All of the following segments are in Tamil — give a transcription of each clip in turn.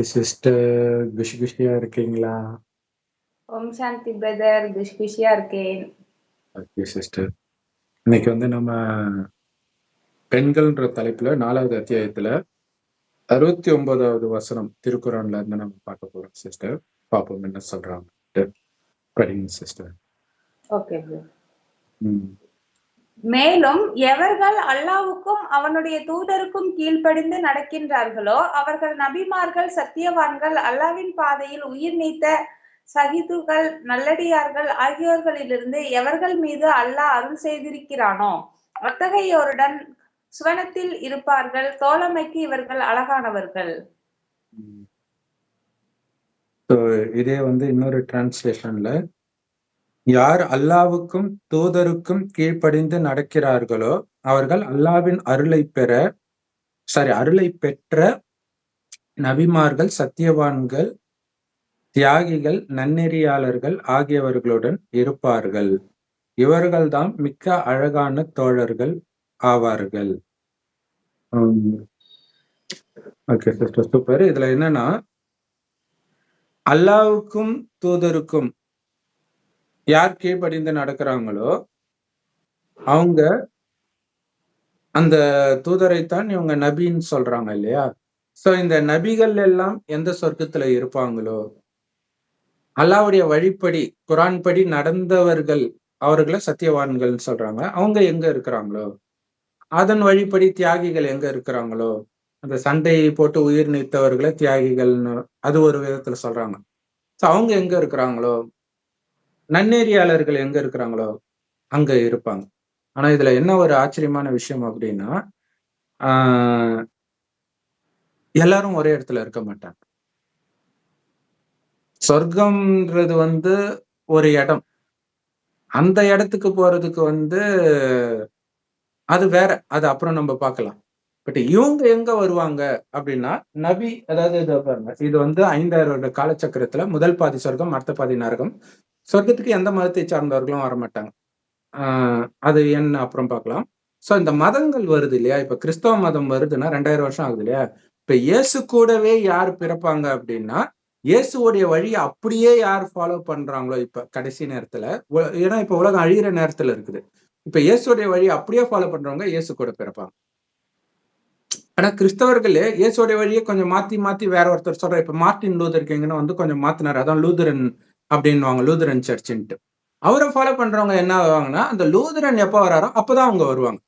சிஸ்டர் குஷி குஷியா இருக்கீங்களா? ஓம் சாந்தி பிரதர், குஷியா இருக்கேன். Okay sister. இன்னைக்கு வந்து நம்ம பெண்கள்ன்ற தலைப்புல 4வது அத்தியாயத்துல 69வது வசனம் திருக்குறள்ல இருந்து நம்ம பார்க்க போறோம் சிஸ்டர். பாப்போம் என்ன சொல்றாங்க. படிங்க சிஸ்டர். ஓகே. மேலும் எவர்கள் அல்லாஹ்வுக்கும் அவனுடைய தூதருக்கும் கீழ்ப்படிந்து நடக்கின்றார்களோ அவர்கள் நபிமார்கள், சத்தியவான்கள், அல்லாஹ்வின் பாதையில் உயிர் நீத்த சஹீதுகள், நல்லடியார்கள் ஆகியோர்களிலிருந்து எவர்கள் மீது அல்லாஹ் அருள் செய்திருக்கிறானோ அத்தகையோருடன் சுவனத்தில் இருப்பார்கள். தோழமைக்கு இவர்கள் அழகானவர்கள். இதே வந்து இன்னொரு டிரான்ஸ்லேஷன்ல யார் அல்லாஹ்வுக்கும் தூதருக்கும் கீழ்ப்படிந்து நடக்கிறார்களோ அவர்கள் அல்லாஹ்வின் அருளை பெற்ற நபிமார்கள், சத்தியவான்கள், தியாகிகள், நன்னெறியாளர்கள் ஆகியவர்களுடன் இருப்பார்கள். இவர்கள்தான் மிக்க அழகான தோழர்கள் ஆவார்கள். Okay sister, super. இதுல என்னன்னா, அல்லாஹ்வுக்கும் தூதருக்கும் யார் கீழ்ப்படிந்து நடக்கிறாங்களோ அவங்க அந்த தூதரைத்தான் இவங்க நபின்னு சொல்றாங்க இல்லையா? சோ இந்த நபிகள் எல்லாம் எந்த சொர்க்கத்துல இருப்பாங்களோ, அல்லாஹ்வுடைய வழிப்படி குர்ஆன் படி நடந்தவர்கள் அவர்களை சத்தியவான்கள் சொல்றாங்க. அவங்க எங்க இருக்கிறாங்களோ, அதன் வழிப்படி தியாகிகள் எங்க இருக்கிறாங்களோ, அந்த சண்டையை போட்டு உயிர் நீத்தவர்களை தியாகிகள்னு அது ஒரு விதத்துல சொல்றாங்க. சோ அவங்க எங்க இருக்கிறாங்களோ, நன்னெறியாளர்கள் எங்க இருக்கிறாங்களோ அங்க இருப்பாங்க. ஆனா இதுல என்ன ஒரு ஆச்சரியமான விஷயம் அப்படின்னா, எல்லாரும் ஒரே இடத்துல இருக்க மாட்டாங்க. சொர்க்கம்ன்றது வந்து ஒரு இடம். அந்த இடத்துக்கு போறதுக்கு வந்து அது வேற. அது அப்புறம் நம்ம பார்க்கலாம். பட் இவங்க எங்க வருவாங்க அப்படின்னா, நபி, அதாவது இதை பாருங்க, இது வந்து 5000 வருட காலச்சக்கரத்துல முதல் பாதி சொர்க்கம், அடுத்த பாதி நரகம். சொர்க்கத்துக்கு எந்த மதத்தை சார்ந்தவர்களும் வரமாட்டாங்க. அது என்ன அப்புறம் பார்க்கலாம். சோ இந்த மதங்கள் வருது இல்லையா? இப்ப கிறிஸ்தவ மதம் வருதுன்னா 2000 வருஷம் ஆகுது இல்லையா? இப்ப இயேசு கூடவே யார் பிறப்பாங்க அப்படின்னா, இயேசுவோடைய வழியை அப்படியே யார் ஃபாலோ பண்றாங்களோ இப்ப கடைசி நேரத்துல, ஏன்னா இப்ப உலகம் அழிகிற நேரத்துல இருக்குது. இப்ப இயேசுடைய வழி அப்படியே ஃபாலோ பண்றவங்க இயேசு கூட பிறப்பாங்க. ஆனா கிறிஸ்தவர்களே இயேசுடைய வழியை கொஞ்சம் மாத்தி மாத்தி வேற ஒருத்தர் சொல்ற. இப்ப மார்ட்டின் லூதர் கிங்னு வந்து கொஞ்சம் மாத்தினாரு. அதான் லூதரன் அப்படின்வாங்க, லூதரன் சர்ச்சுன்ட்டு. அவரை ஃபாலோ பண்றவங்க என்ன ஆவாங்கன்னா, அந்த லூதரன் எப்ப வராரோ அப்பதான் அவங்க வருவாங்க.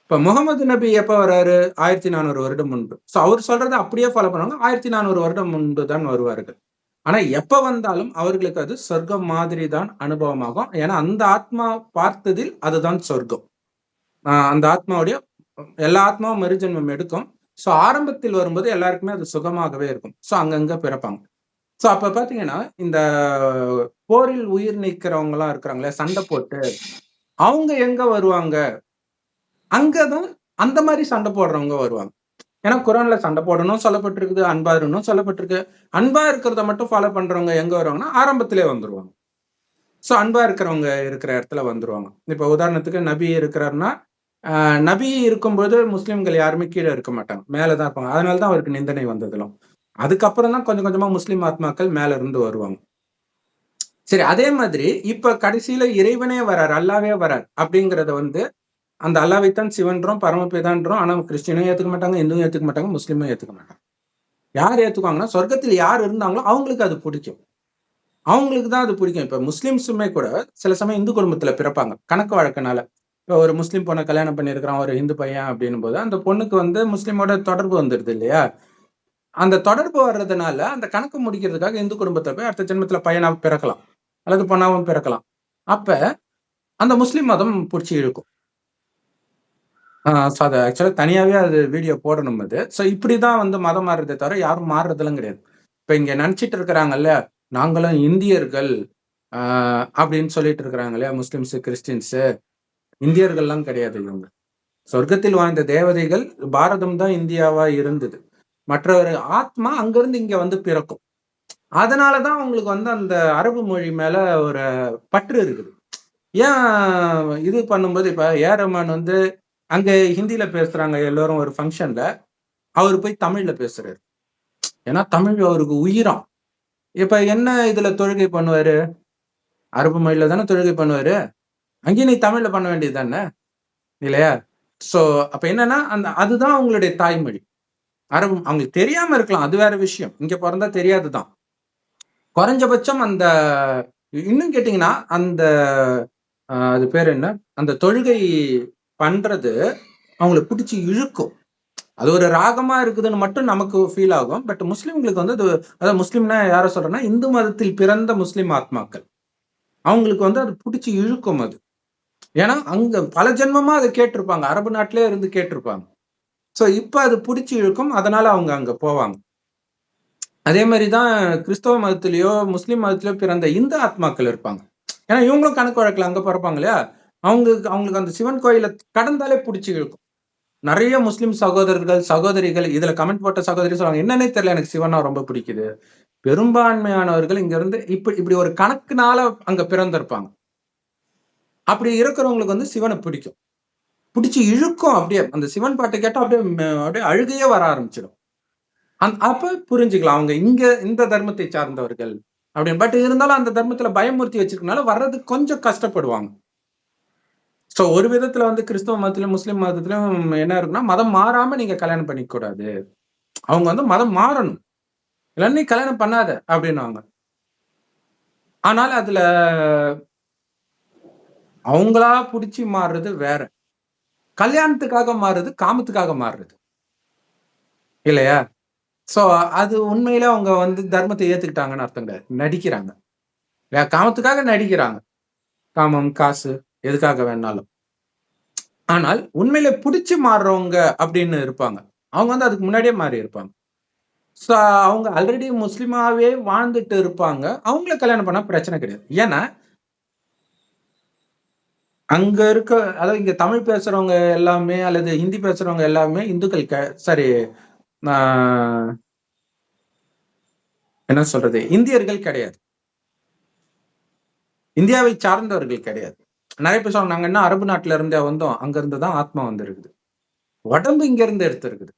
இப்ப முகமது நபி எப்ப வராரு? 1400 வருடம் முன்பு. சோ அவர் சொல்றதை அப்படியே ஃபாலோ பண்ணுவாங்க. 1400 வருடம் முன்பு தான் வருவார்கள். ஆனா எப்ப வந்தாலும் அவர்களுக்கு அது சொர்க்கம் மாதிரி தான் அனுபவமாகும். ஏன்னா அந்த ஆத்மா பார்த்ததில் அதுதான் சொர்க்கம். அந்த ஆத்மாவுடைய எல்லா ஆத்மாவும் மறுஜென்மம் எடுக்கும். சோ ஆரம்பத்தில் வரும்போது எல்லாருக்குமே அது சுகமாகவே இருக்கும். சோ அங்கங்க பிறப்பாங்க. சோ அப்ப பாத்தீங்கன்னா, இந்த போரில் உயிர் நீக்கிறவங்க எல்லாம் இருக்கிறாங்களே, சண்டை போட்டு அவங்க எங்க வருவாங்க? அங்கதான் அந்த மாதிரி சண்டை போடுறவங்க வருவாங்க. ஏன்னா குர்ஆன்ல சண்டை போடணும் சொல்லப்பட்டிருக்குது, அன்பா இருக்கணும் சொல்லப்பட்டிருக்கு. அன்பா இருக்கிறத மட்டும் ஃபாலோ பண்றவங்க எங்க வருவாங்கன்னா ஆரம்பத்திலே வந்துருவாங்க. சோ அன்பா இருக்கிறவங்க இருக்கிற இடத்துல வந்துருவாங்க. இப்ப உதாரணத்துக்கு நபி இருக்கிறாருன்னா, நபி இருக்கும்போது முஸ்லிம்கள் யாருமே கீழே இருக்க மாட்டாங்க, மேலதான் இருப்பாங்க. அதனாலதான் அவருக்கு நிந்தனை வந்ததுலாம். அதுக்கப்புறம் தான் கொஞ்சம் கொஞ்சமா முஸ்லிம் ஆத்மாக்கள் மேல இருந்து வருவாங்க. சரி, அதே மாதிரி இப்ப கடைசியில இறைவனே வரார், அல்லாவே வரார் அப்படிங்கறத வந்து, அந்த அல்லாவைத்தான் சிவன்றோம், பரமபிதான்றோம். ஆனா கிறிஸ்டினும் ஏத்துக்க மாட்டாங்க, இந்துவும் ஏத்துக்க மாட்டாங்க, முஸ்லீமும் ஏத்துக்க மாட்டாங்க. யார் ஏத்துக்குவாங்கன்னா, சொர்க்கத்தில் யார் இருந்தாங்களோ அவங்களுக்கு அது பிடிக்கும். அவங்களுக்கு தான் அது பிடிக்கும். இப்ப முஸ்லிம்ஸுமே கூட சில சமயம் இந்து குடும்பத்துல பிறப்பாங்க, கணக்கு வழக்கனால. இப்ப ஒரு முஸ்லீம் பொண்ணை கல்யாணம் பண்ணியிருக்கிறான் ஒரு இந்து பையன் அப்படின்னும் போது, அந்த பொண்ணுக்கு வந்து முஸ்லீமோட தொடர்பு வந்துடுது இல்லையா? அந்த தொடர்பு வர்றதுனால அந்த கணக்கு முடிக்கிறதுக்காக இந்து குடும்பத்தை போய் அடுத்த ஜென்மத்துல பையனாவும் பிறக்கலாம் அல்லது பொண்ணாவும் பிறக்கலாம். அப்ப அந்த முஸ்லிம் மதம் பிடிச்சி இருக்கும். அது ஆக்சுவலா தனியாவே அது வீடியோ போடணும் அது. சோ இப்படிதான் வந்து மதம் மாறுறதே தவிர யாரும் மாறுறதெல்லாம் கிடையாது. இப்ப இங்க நினைச்சிட்டு இருக்கிறாங்கல்ல, நாங்களும் இந்தியர்கள் அப்படின்னு சொல்லிட்டு இருக்கிறாங்க இல்லையா, முஸ்லிம்ஸ் கிறிஸ்டின்ஸ். இந்தியர்கள்லாம் கிடையாது இவங்க. சொர்க்கத்தில் வாழ்ந்த தேவதைகள், பாரதம் தான் இந்தியாவா இருந்தது. மற்றொரு ஆத்மா அங்கிருந்து இங்க வந்து பிறக்கும். அதனாலதான் அவங்களுக்கு வந்து அந்த அரபு மொழி மேல ஒரு பற்று இருக்குது. ஏன் இது பண்ணும்போது, இப்ப ஏஆர் ரஹ்மான் வந்து அங்க ஹிந்தியில பேசுறாங்க எல்லாரும் ஒரு ஃபங்க்ஷன்ல, அவர் போய் தமிழ்ல பேசுறாரு. ஏன்னா தமிழ் அவருக்கு உயிராம். இப்ப என்ன இதுல தொழுகை பண்ணுவாரு? அரபு மொழியில தானே தொழுகை பண்ணுவாரு. அங்கேயும் நீ தமிழ்ல பண்ண வேண்டியது தானே, இல்லையா? சோ அப்ப என்னன்னா அதுதான் அவங்களுடைய தாய்மொழி. அரபு அவங்களுக்கு தெரியாம இருக்கலாம், அது வேற விஷயம். இங்க பிறந்தா தெரியாதுதான். குறைஞ்சபட்சம் அந்த இன்னும் கேட்டீங்கன்னா அந்த அது பேர் என்ன, அந்த தொழுகை பண்றது அவங்களுக்கு பிடிச்சி இழுக்கும். அது ஒரு ராகமா இருக்குதுன்னு மட்டும் நமக்கு ஃபீல் ஆகும். பட் முஸ்லிம்களுக்கு வந்து அது, அதாவது முஸ்லிம்னா யார சொல்றேன்னா இந்து மதத்தில் பிறந்த முஸ்லிம் ஆத்மாக்கள், அவங்களுக்கு வந்து அது பிடிச்சி இழுக்கும் அது. ஏன்னா அங்க பல ஜென்மமா அதை கேட்டிருப்பாங்க, அரபு நாட்டிலே இருந்து கேட்டிருப்பாங்க. சோ இப்ப அது பிடிச்சி இழுக்கும், அதனால அவங்க அங்க போவாங்க. அதே மாதிரிதான் கிறிஸ்தவ மதத்திலேயோ முஸ்லிம் மதத்திலேயோ பிறந்த இந்து ஆத்மாக்கள் இருப்பாங்க. ஏன்னா இவங்களும் கணக்கு வழக்கில் அங்க பிறப்பாங்க இல்லையா, அவங்களுக்கு அந்த சிவன் கோயிலை கடந்தாலே பிடிச்சி இழுக்கும். நிறைய முஸ்லிம் சகோதரர்கள் சகோதரிகள் இதுல கமெண்ட் போட்ட சகோதரி சொல்லுவாங்க, என்னன்னே தெரியல எனக்கு சிவனா ரொம்ப பிடிக்குது. பெரும்பான்மையானவர்கள் இங்க இருந்து இப்படி ஒரு கணக்குனால அங்க பிறந்திருப்பாங்க. அப்படி இருக்கிறவங்களுக்கு வந்து சிவனை பிடிக்கும், பிடிச்சி இழுக்கும். அப்படியே அந்த சிவன் பாட்டை கேட்டா அப்படியே அழுகையே வர ஆரம்பிச்சிடும். அப்ப புரிஞ்சுக்கலாம் அவங்க இங்க இந்த தர்மத்தை சார்ந்தவர்கள் அப்படின்னு. பட் இருந்தாலும் அந்த தர்மத்துல பயமுறுத்தி வச்சிருக்கனால வர்றதுக்கு கொஞ்சம் கஷ்டப்படுவாங்க. சோ ஒரு விதத்துல வந்து கிறிஸ்தவ மதத்திலும் முஸ்லிம் மதத்திலும் என்ன இருக்குன்னா, மதம் மாறாம நீங்க கல்யாணம் பண்ணிக்க கூடாது, அவங்க வந்து மதம் மாறணும், இல்லைன்னா நீ கல்யாணம் பண்ணாத அப்படின்னுவாங்க. ஆனால் அதுல அவங்களா புடிச்சு மாறுறது வேற, கல்யாணத்துக்காக மாறுறது காமத்துக்காக மாறுறது இல்லையா? சோ அது உண்மையில அவங்க வந்து தர்மத்தை ஏத்துக்கிட்டாங்கன்னு அர்த்தங்க, நடிக்கிறாங்க. காமத்துக்காக நடிக்கிறாங்க, காமம் காசு எதுக்காக வேணாலும். ஆனால் உண்மையில புடிச்சு மாறுறவங்க அப்படின்னு இருப்பாங்க, அவங்க வந்து அதுக்கு முன்னாடியே மாறி இருப்பாங்க. சோ அவங்க ஆல்ரெடி முஸ்லிமாவே வாழ்ந்துட்டு இருப்பாங்க, அவங்கள கல்யாணம் பண்ணா பிரச்சனை கிடையாது. ஏன்னா அங்க இருக்க, அதாவது இங்க தமிழ் பேசுறவங்க எல்லாமே அல்லது ஹிந்தி பேசுறவங்க எல்லாமே இந்துக்கள் சாரி என்ன சொல்றது, இந்தியர்கள் கிடையாது, இந்தியாவை சார்ந்தவர்கள் கிடையாது. நிறைய பேர் சொல்லுவாங்க, நாங்க என்ன அரபு நாட்டுல இருந்தே வந்தோம், அங்க இருந்துதான் ஆத்மா வந்து இருக்குது. உடம்பு இங்க இருந்து எடுத்து இருக்குது,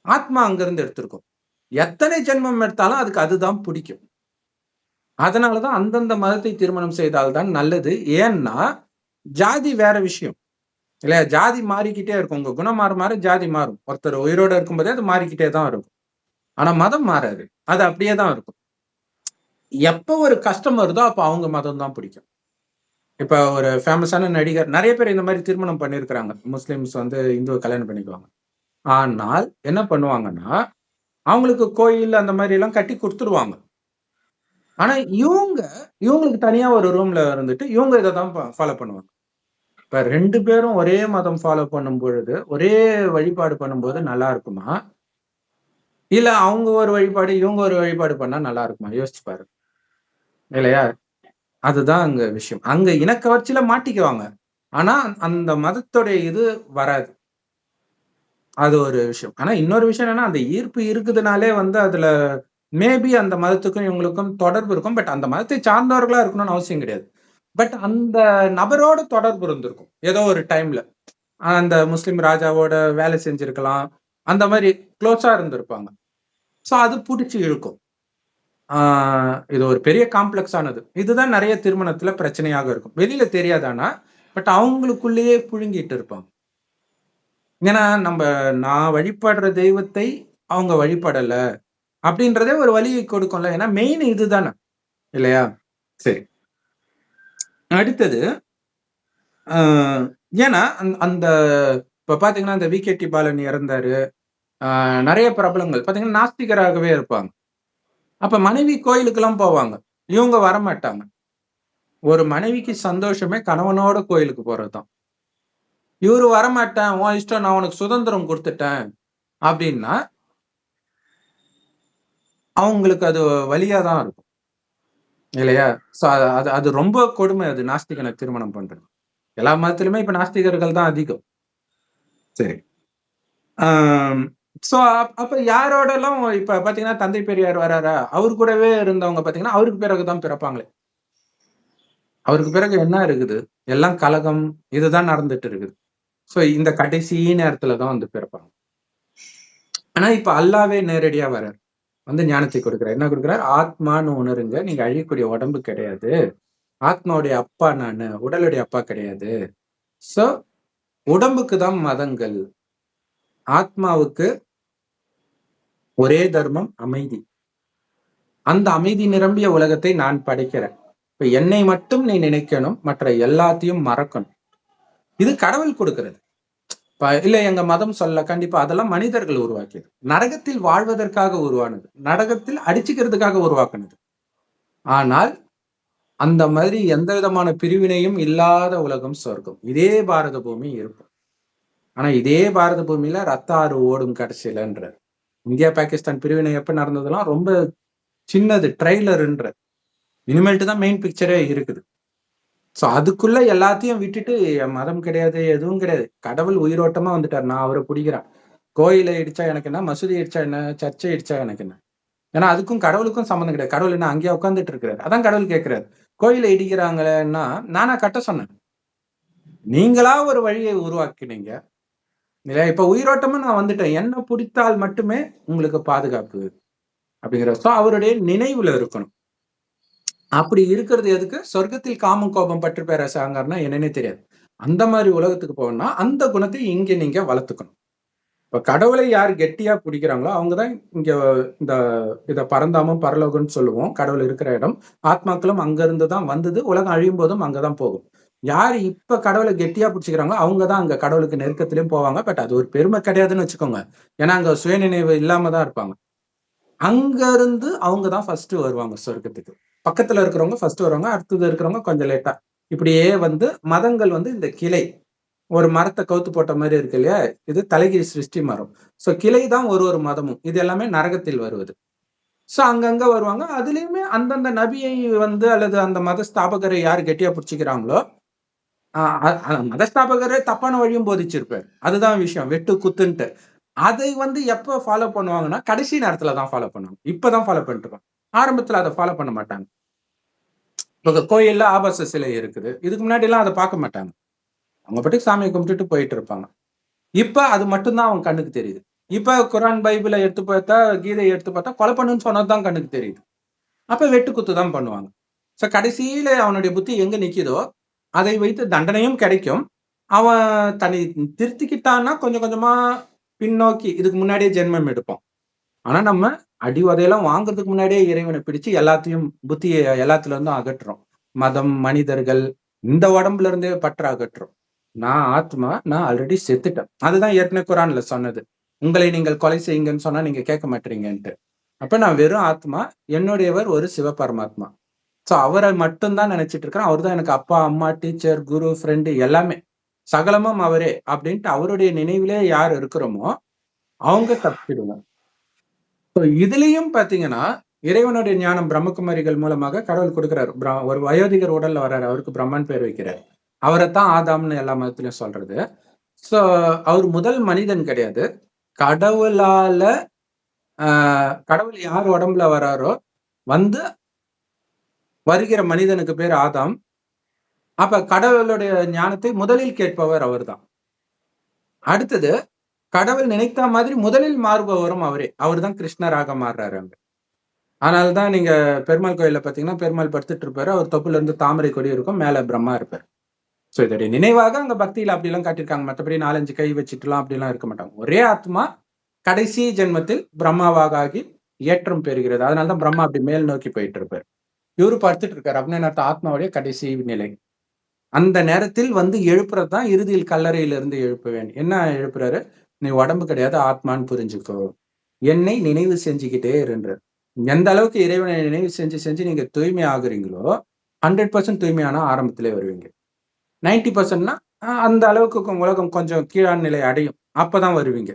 ஆத்மா அங்க இருந்து எடுத்திருக்கும். எத்தனை ஜென்மம் எடுத்தாலும் அதுக்கு அதுதான் பிடிக்கும். அதனாலதான் அந்தந்த மதத்தை திருமணம் செய்தால்தான் நல்லது. ஏன்னா ஜாதி வேற விஷயம் இல்லையா, ஜாதி மாறிக்கிட்டே இருக்கும், உங்க குணம் மாற மாற ஜாதி மாறும். ஒருத்தர் உயிரோட இருக்கும்போதே அது மாறிக்கிட்டே தான் இருக்கும். ஆனா மதம் மாறாது, அது அப்படியே தான் இருக்கும். எப்ப ஒரு கஷ்டம் வருதோ அப்ப அவங்க மதம் தான் பிடிக்கும். இப்ப ஒரு ஃபேமஸான நடிகர், நிறைய பேர் இந்த மாதிரி திருமணம் பண்ணிருக்கிறாங்க, முஸ்லிம்ஸ் வந்து இந்துவை கல்யாணம் பண்ணிக்குவாங்க. ஆனால் என்ன பண்ணுவாங்கன்னா, அவங்களுக்கு கோயில் அந்த மாதிரி எல்லாம் கட்டி கொடுத்துருவாங்க. ஆனா இவங்களுக்கு தனியா ஒரு ரூம்ல இருந்துட்டு இவங்க இதைதான் ஃபாலோ பண்ணுவாங்க. இப்ப 2 பேரும் ஒரே மதம் ஃபாலோ பண்ணும் பொழுது, ஒரே வழிபாடு பண்ணும்போது நல்லா இருக்குமா, இல்ல அவங்க ஒரு வழிபாடு இவங்க ஒரு வழிபாடு பண்ணா நல்லா இருக்குமா? யோசிச்சு பாரு இல்லையா? அதுதான் அங்க விஷயம். அங்க இனக்கவர்ச்சியில மாட்டிக்குவாங்க, ஆனா அந்த மதத்துடைய இது வராது. அது ஒரு விஷயம். ஆனா இன்னொரு விஷயம் என்னன்னா, அந்த ஈர்ப்பு இருக்குதுனாலே வந்து அதுல மேபி அந்த மதத்துக்கும் இவங்களுக்கும் தொடர்பு இருக்கும். பட் அந்த மதத்தை சார்ந்தவர்களா இருக்கணும்னு அவசியம் கிடையாது. பட் அந்த நபரோட தொடர்பு இருந்திருக்கும் ஏதோ ஒரு டைம்ல. அந்த முஸ்லிம் ராஜாவோட வேலை செஞ்சிருக்கலாம், அந்த மாதிரி க்ளோஸா இருந்திருப்பாங்க. சோ அது புடிச்சு இழுக்கும். இது ஒரு பெரிய காம்ப்ளெக்ஸ் ஆனது. இதுதான் நிறைய திருமணத்துல பிரச்சனையாக இருக்கும். வெளியில தெரியாதானா, பட் அவங்களுக்குள்ளேயே புழுங்கிட்டு இருப்பாங்க. ஏன்னா நான் வழிபடுற தெய்வத்தை அவங்க வழிபடல அப்படின்றதே ஒரு வலியை கொடுக்கும்ல. ஏன்னா மெயின் இதுதானே இல்லையா? சரி, அடுத்தது ஏன்னா அந்த இப்ப பாத்தீங்கன்னா இந்த விகேடி பாலன் இறந்தாரு, நிறைய பிரபலங்கள் பாத்தீங்கன்னா நாஸ்திகராகவே இருப்பாங்க. அப்ப மனைவி கோயிலுக்கு எல்லாம் போவாங்க, இவங்க வரமாட்டாங்க. ஒரு மனைவிக்கு சந்தோஷமே கணவனோட கோயிலுக்கு போறதுதான். இவரு வரமாட்டேன், உன் இஷ்டம், நான் உனக்கு சுதந்திரம் கொடுத்துட்டேன் அப்படின்னா அவங்களுக்கு அது வலியாதான் இருக்கும் இல்லையா? சோ அது ரொம்ப கொடுமை. அது நாஸ்திகனை திருமணம் பண்றது. எல்லா மதத்திலுமே இப்ப நாஸ்திகர்கள் தான் அதிகம். சரி, சோ அப்ப யாரோட எல்லாம் இப்ப பாத்தீங்கன்னா தந்தை பெரியார் வராரா, அவரு கூடவே இருந்தவங்க பாத்தீங்கன்னா அவருக்கு பிறகுதான் பிறப்பாங்களே. அவருக்கு பிறகு என்ன இருக்குது, எல்லாம் கலகம், இதுதான் நடந்துட்டு இருக்குது. சோ இந்த கடைசி நேரத்துலதான் வந்து பிறப்பாங்க. ஆனா இப்ப அல்லாவே நேரடியா வர்றாரு. வந்து ஞானத்தை கொடுக்கிறார். என்ன கொடுக்கிறார்? ஆத்மான்னு உணருங்க, நீங்க அழியக்கூடிய உடம்பு கிடையாது. ஆத்மாவுடைய அப்பா நானு, உடலுடைய அப்பா கிடையாது. சோ உடம்புக்கு தான் மதங்கள், ஆத்மாவுக்கு ஒரே தர்மம் அமைதி. அந்த அமைதி நிரம்பிய உலகத்தை நான் படைக்கிறேன். இப்ப என்னை மட்டும் நீ நினைக்கணும், மற்ற எல்லாத்தையும் மறக்கணும். இது கடவுள் கொடுக்கிறது. இல்ல எங்க மதம் சொல்ல, கண்டிப்பா அதெல்லாம் மனிதர்கள் உருவாக்கியது. நரகத்தில் வாழ்வதற்காக உருவானது, நரகத்தில் அடிச்சுக்கிறதுக்காக உருவாக்குனது. ஆனால் அந்த மாதிரி எந்த விதமான பிரிவினையும் இல்லாத உலகம் சொர்க்கம். இதே பாரத பூமி இருக்கும். ஆனா இதே பாரத பூமியில ரத்த ஆறு ஓடும் கடைசியிலன்ற. இந்தியா பாகிஸ்தான் பிரிவினை எப்ப நடந்ததெல்லாம் ரொம்ப சின்னது, ட்ரெய்லர்ன்ற. இனிமேல்ட்டு தான் மெயின் பிக்சரே இருக்குது. சோ அதுக்குள்ள எல்லாத்தையும் விட்டுட்டு மதம் கிடையாது, எதுவும் கிடையாது. கடவுள் உயிரோட்டமா வந்துட்டார். நான் அவரை பிடிக்கிறேன். கோயிலை இடிச்சா எனக்கு என்ன, மசூதி இடிச்சா என்ன, சர்ச்சை இடிச்சா எனக்கு என்ன? ஏன்னா அதுக்கும் கடவுளுக்கும் சம்மந்தம் கிடையாது. கடவுள் என்ன அங்கேயே உட்காந்துட்டு இருக்கிறாரு? அதான் கடவுள் கேட்கிறாரு. கோயிலை இடிக்கிறாங்கன்னா நானா கட்ட சொன்னேன்? நீங்களா ஒரு வழியை உருவாக்கினீங்க இல்லையா? இப்ப உயிரோட்டமா நான் வந்துட்டேன். என்ன பிடித்தால் மட்டுமே உங்களுக்கு பாதுகாப்பு அப்படிங்கிற. சோ அவருடைய நினைவுல இருக்கணும். அப்படி இருக்கிறது எதுக்கு? சொர்க்கத்தில் காமம் கோபம் பற்று பேரசாங்கன்னா என்னன்னே தெரியாது. அந்த மாதிரி உலகத்துக்கு போகணும்னா அந்த குணத்தை இங்க நீங்க வளர்த்துக்கணும். இப்ப கடவுளை யார் கெட்டியா பிடிக்கிறாங்களோ அவங்கதான் இங்க இந்த இத பரந்தாமம் பரலோகம்னு சொல்லுவோம். கடவுள் இருக்கிற இடம். ஆத்மாக்களும் அங்க இருந்துதான் வந்தது. உலகம் அழியும் போதும் அங்கதான் போகும். யார் இப்ப கடவுளை கெட்டியா பிடிச்சிக்கிறாங்களோ அவங்கதான் அங்க கடவுளுக்கு நெருக்கத்திலயும் போவாங்க. பட் அது ஒரு பெருமை கிடையாதுன்னு வச்சுக்கோங்க. ஏன்னா அங்க சுயநினைவு இல்லாம தான் இருப்பாங்க. அங்க இருந்து அவங்கதான் ஃபர்ஸ்ட் வருவாங்க சொர்க்கத்துக்கு. பக்கத்துல இருக்கிறவங்க ஃபர்ஸ்ட் வருவாங்க, அடுத்தது இருக்கிறவங்க கொஞ்சம் லேட்டா. இப்படியே வந்து மதங்கள் வந்து இந்த கிளை, ஒரு மரத்தை கவுத்து போட்ட மாதிரி இருக்கு இல்லையா? இது தலைகீழ் சிருஷ்டி மரம். சோ கிளை தான் ஒரு மதமும். இது எல்லாமே நரகத்தில் வருவது. சோ அங்கங்க வருவாங்க. அதுலயுமே அந்தந்த நபியை வந்து அல்லது அந்த மத ஸ்தாபகரை யார் கெட்டியா பிடிச்சிக்கிறாங்களோ, மத ஸ்தாபகரே தப்பான வழியும் போதிச்சிருப்பாரு. அதுதான் விஷயம், வெட்டு குத்துன்ட்டு. அதை வந்து எப்ப ஃபாலோ பண்ணுவாங்கன்னா கடைசி நேரத்துல தான் ஃபாலோ பண்ணுவாங்க. இப்பதான் ஃபாலோ பண்ணிட்டு இருக்காங்க. ஆரம்பத்துல அதை ஃபாலோ பண்ண மாட்டாங்க. இப்ப கோயில்ல ஆபாச சிலை இருக்குது. இதுக்கு முன்னாடி எல்லாம் அதை பார்க்க மாட்டாங்க. அவங்க பாட்டுக்கு சாமியை கும்பிட்டுட்டு போயிட்டு இருப்பாங்க. இப்ப அது மட்டும்தான் அவங்க கண்ணுக்கு தெரியுது. இப்ப குரான் பைபிளை எடுத்து பார்த்தா, கீதையை எடுத்து பார்த்தா, கொலை பண்ணுன்னு சொன்னதுதான் கண்ணுக்கு தெரியுது. அப்ப வெட்டு குத்து தான் பண்ணுவாங்க. சோ கடைசியில அவனுடைய புத்தி எங்க நிக்குதோ அதை வைத்து தண்டனையும் கிடைக்கும். அவன் தன்னை திருத்திக்கிட்டான்னா கொஞ்சம் கொஞ்சமா பின்னோக்கி இதுக்கு முன்னாடியே ஜென்மம் எடுப்போம். ஆனா நம்ம அடி உதையெல்லாம் வாங்குறதுக்கு முன்னாடியே இறைவனை பிடிச்சு எல்லாத்தையும் புத்தியை எல்லாத்துல இருந்தும் அகற்றுறோம். மதம், மனிதர்கள், இந்த உடம்புல இருந்தே பற்ற அகற்றுறோம். நான் ஆத்மா, நான் ஆல்ரெடி செத்துட்டேன். அதுதான் ஏற்கனவே குரான்ல சொன்னது. உங்களை நீங்கள் கொலை செய்யுங்கன்னு சொன்னா நீங்க கேட்க மாட்டீங்கன்ட்டு. அப்ப நான் வெறும் ஆத்மா, என்னுடையவர் ஒரு சிவபரமாத்மா. சோ அவரை மட்டும்தான் நினைச்சிட்டு இருக்கிறேன். அவர் தான் எனக்கு அப்பா, அம்மா, டீச்சர், குரு, ஃப்ரெண்டு எல்லாமே. சகலமும் அவரே அப்படின்ட்டு அவருடைய நினைவிலே யார் இருக்கிறோமோ அவங்க தப்பிடுவாங்க. இதுலயும் பாத்தீங்கன்னா இறைவனுடைய ஞானம் பிரம்மகுமாரிகள் மூலமாக கடவுள் கொடுக்கிறார். ஒரு வயோதிகர் உடல்ல வர்றாரு, அவருக்கு பிரம்மன் பேர் வைக்கிறார். அவரைத்தான் ஆதாம்னு எல்லா மதத்திலையும் சொல்றது. சோ அவர் முதல் மனிதன் கிடையாது. கடவுளால கடவுள் யார் உடம்புல வராரோ வந்து வருகிற மனிதனுக்கு பேர் ஆதாம். அப்ப கடவுளுடைய ஞானத்தை முதலில் கேட்பவர் அவர்தான். அடுத்தது கடவுள் நினைத்த மாதிரி முதலில் மாறுபவரும் அவரே. அவர் தான் கிருஷ்ணராக மாறுறாரு அங்க. அதனாலதான் நீங்க பெருமாள் கோயில்ல பாத்தீங்கன்னா பெருமாள் படுத்துட்டு இருப்பாரு. அவர் தொப்புல இருந்து தாமரை கொடி இருக்கும், மேல பிரம்மா இருப்பார். சோ இதோடைய நினைவாக அங்க பக்தியில அப்படி எல்லாம் காட்டியிருக்காங்க. மற்றபடி 4-5 கை வச்சுட்டுலாம் அப்படி எல்லாம் இருக்க மாட்டாங்க. ஒரே ஆத்மா கடைசி ஜென்மத்தில் பிரம்மாவாக ஆகி ஏற்றம் பெறுகிறது. அதனாலதான் பிரம்மா அப்படி மேல் நோக்கி போயிட்டு இருப்பாரு. இவரு படுத்துட்டு இருக்காரு. அப்படின்னு ஆத்மாவுடைய கடைசி நிலை. அந்த நேரத்தில் வந்து எழுப்புறதுதான் இறுதியில் கல்லறையில இருந்து எழுப்புவேன். என்ன எழுப்புறாரு? நீ உடம்பு கிடையாது, ஆத்மான்னு புரிஞ்சுக்கோ, என்னை நினைவு செஞ்சுக்கிட்டே இருன்றார். எந்த அளவுக்கு இறைவனை நினைவு செஞ்சு செஞ்சு நீங்க தூய்மை ஆகுறீங்களோ 100% தூய்மையான ஆரம்பத்திலே வருவீங்க. 90%னா அந்த அளவுக்கு உலகம் கொஞ்சம் கீழான நிலை அடையும், அப்பதான் வருவீங்க.